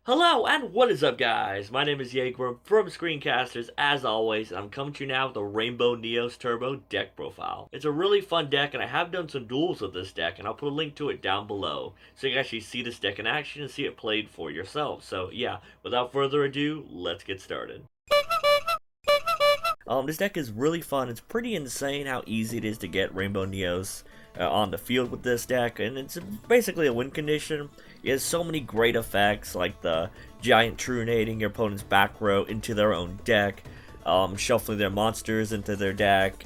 Hello and what is up, guys? My name is Yugioh from Screencasters, as always, and I'm coming to you now with a Rainbow NEOS Turbo deck profile. It's a really fun deck, and I have done some duels with this deck, and I'll put a link to it down below so you can actually see this deck in action and see it played for yourself. So yeah, without further ado, let's get started. This deck is really fun. It's pretty insane how easy it is to get Rainbow NEOS on the field with this deck, and it's basically a win condition. It has so many great effects, like the giant truenating your opponent's back row into their own deck, shuffling their monsters into their deck,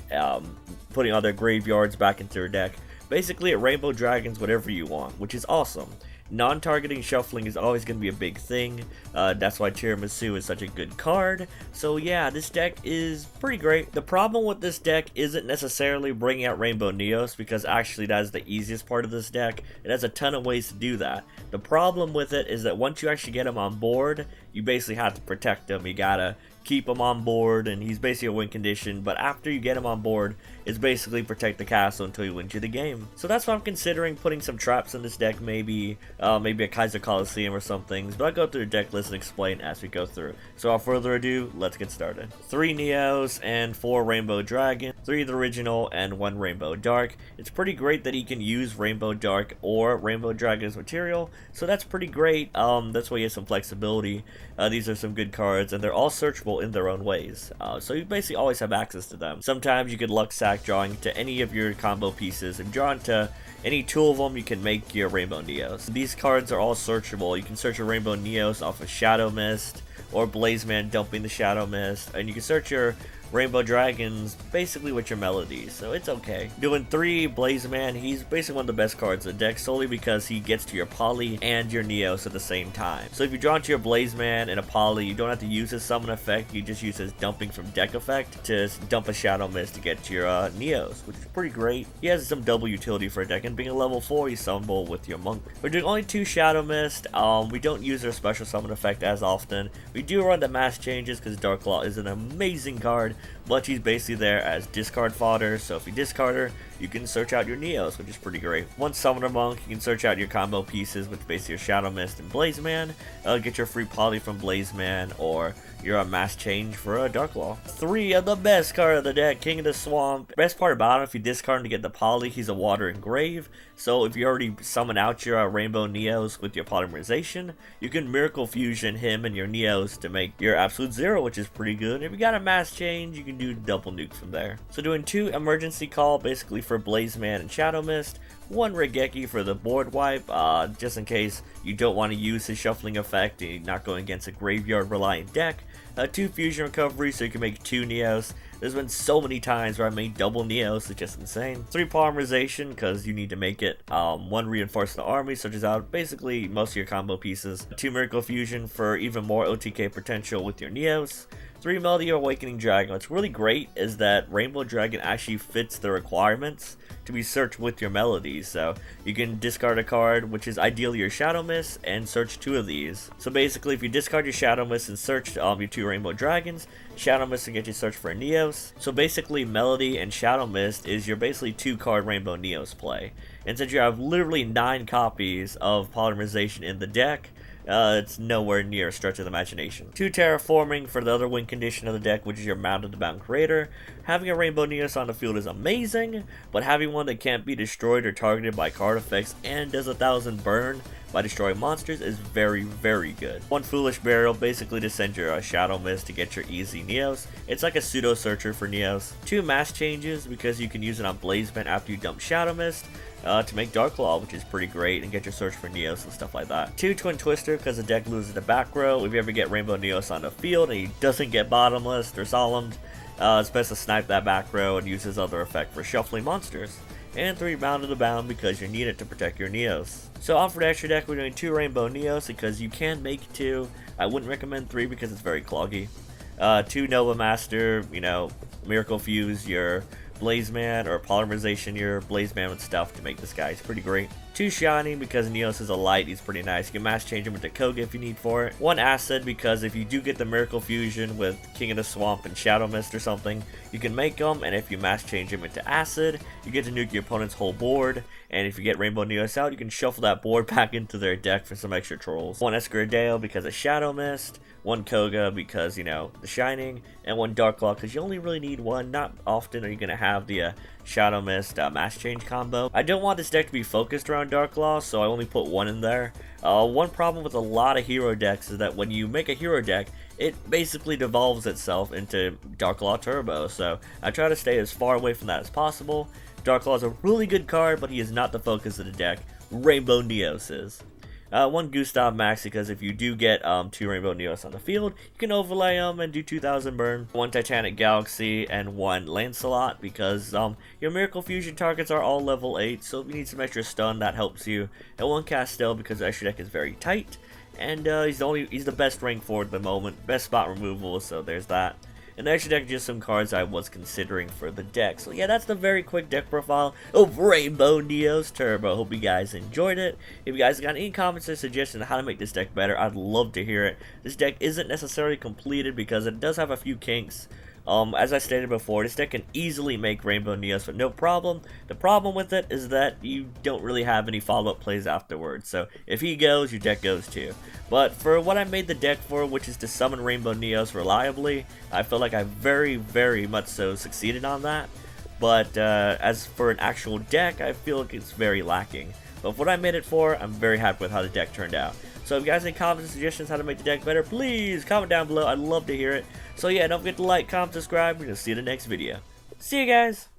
putting all their graveyards back into their deck. Basically, it Rainbow Dragons whatever you want, which is awesome. Non-targeting shuffling is always going to be a big thing. That's why Tiramisu is such a good card. So yeah, this deck is pretty great. The problem with this deck isn't necessarily bringing out Rainbow NEOS, because actually that is the easiest part of this deck. It has a ton of ways to do that. The problem with it is that once you actually get him on board, you basically have to protect him. You gotta keep him on board, and he's basically a win condition, but after you get him on board, it's basically protect the castle until you win you the game. So that's why I'm considering putting some traps in this deck, maybe a Kaiser Coliseum or something, but I'll go through the deck list and explain as we go through. So without further ado, let's get started. 3 Neos and 4 Rainbow Dragon, 3 the original and 1 Rainbow Dark. It's pretty great that he can use Rainbow Dark or Rainbow Dragon's material, so that's pretty great. That's why he has some flexibility. These are some good cards, and they're all searchable in their own ways, so you basically always have access to them. Sometimes you could luck sack drawing to any of your combo pieces, and drawing to any 2 of them, you can make your Rainbow NEOS. These cards are all searchable. You can search a Rainbow NEOS off of Shadow Mist, or Blaze Man dumping the Shadow Mist, and you can search your Rainbow Dragons basically with your melodies, so it's okay. Doing 3 Blaze Man, he's basically one of the best cards in the deck, solely because he gets to your Poly and your Neos at the same time. So if you draw into your Blaze Man and a Poly, you don't have to use his summon effect, you just use his dumping from deck effect to dump a Shadow Mist to get to your Neos, which is pretty great. He has some double utility for a deck, and being a level 4, he's summonable with your Monk. We're doing only 2 Shadow Mist. We don't use their special summon effect as often. We do run the mass changes because Dark Claw is an amazing card, but she's basically there as discard fodder, so if you discard her, you can search out your Neos, which is pretty great. One Summoner Monk, you can search out your combo pieces, which basically your Shadow Mist and Blaze Man, get your free Poly from Blaze Man, or your mass change for a Dark Claw. 3 of the best card of the deck, King of the Swamp. Best part about him, if you discard him to get the Poly, he's a Water Engrave, so if you already summon out your Rainbow Neos with your Polymerization, you can Miracle Fusion him and your Neos to make your Absolute Zero, which is pretty good. And if you got a mass change, you can do double nuke from there. So doing 2 Emergency Call, basically for Blaze Man and Shadow Mist, 1 Regeki for the board wipe, just in case you don't want to use his shuffling effect and you're not going against a graveyard reliant deck. 2 Fusion Recovery, so you can make 2 Neos. There's been so many times where I made double Neos, it's just insane. 3 Polymerization, because you need to make it. 1 Reinforce the Army, searches out basically most of your combo pieces. 2 Miracle Fusion for even more OTK potential with your Neos. 3 Melody Awakening Dragon. What's really great is that Rainbow Dragon actually fits the requirements to be searched with your melodies, so you can discard a card, which is ideally your Shadow Mist, and search 2 of these. So basically, if you discard your Shadow Mist and search your 2 Rainbow Dragons, Shadow Mist will get you search for a Neos. So basically, Melody and Shadow Mist is your basically 2-card Rainbow Neos play. And since you have literally 9 copies of Polymerization in the deck, it's nowhere near a stretch of the imagination. 2 Terraforming for the other win condition of the deck, which is your Mounted Bound Creator. Having a Rainbow Neos on the field is amazing, but having one that can't be destroyed or targeted by card effects and does 1,000 burn by destroying monsters is very, very good. 1 Foolish Burial, basically to send your Shadow Mist to get your easy Neos. It's like a pseudo searcher for Neos. 2 Mass Changes, because you can use it on Blaze Man after you dump Shadow Mist. To make Dark Claw, which is pretty great, and get your search for Neos and stuff like that. 2 Twin Twister, because the deck loses the back row. If you ever get Rainbow Neos on the field and he doesn't get bottomless or solemned, it's best to snipe that back row and use his other effect for shuffling monsters. And 3 Bound to the Bound, because you need it to protect your Neos. So on for the extra deck, we're doing 2 Rainbow Neos, because you can make 2. I wouldn't recommend 3 because it's very cloggy. 2 Nova Master, Miracle Fuse your Blaze Man, or Polymerization your Blaze Man with stuff to make this guy. It's pretty great. 2 Shiny because Neos is a light, he's pretty nice. You can mass change him into Koga if you need for it. 1 Acid because if you do get the Miracle Fusion with King of the Swamp and Shadow Mist or something, you can make them, and if you mass change him into Acid, you get to nuke your opponent's whole board, and if you get Rainbow Neos out, you can shuffle that board back into their deck for some extra trolls. 1 Escudero because of Shadow Mist, 1 Koga because, you know, the Shining, and 1 Dark Claw because you only really need 1. Not often are you going to have the Shadow Mist mass change combo. I don't want this deck to be focused around Dark Claw, so I only put 1 in there. One problem with a lot of hero decks is that when you make a hero deck, it basically devolves itself into Dark Claw Turbo, so I try to stay as far away from that as possible. Dark Claw is a really good card, but he is not the focus of the deck. Rainbow Neos is. 1 Gustav Max because if you do get 2 Rainbow Neos on the field, you can overlay them and do 2000 burn. 1 Titanic Galaxy and 1 Lancelot because your Miracle Fusion targets are all level 8, so if you need some extra stun, that helps you. And 1 Castel because the extra deck is very tight, and he's the best rank forward at the moment, best spot removal, so there's that. And the extra deck just some cards I was considering for the deck. So yeah, that's the very quick deck profile of Rainbow Neos Turbo. Hope you guys enjoyed it. If you guys got any comments or suggestions on how to make this deck better, I'd love to hear it. This deck isn't necessarily completed because it does have a few kinks. As I stated before, this deck can easily make Rainbow Neos with no problem. The problem with it is that you don't really have any follow-up plays afterwards. So if he goes, your deck goes too. But for what I made the deck for, which is to summon Rainbow Neos reliably, I feel like I very, very much so succeeded on that. But as for an actual deck, I feel like it's very lacking. But for what I made it for, I'm very happy with how the deck turned out. So if you guys have any comments or suggestions how to make the deck better, please comment down below. I'd love to hear it. So yeah, don't forget to like, comment, subscribe. We're going to see you in the next video. See you guys!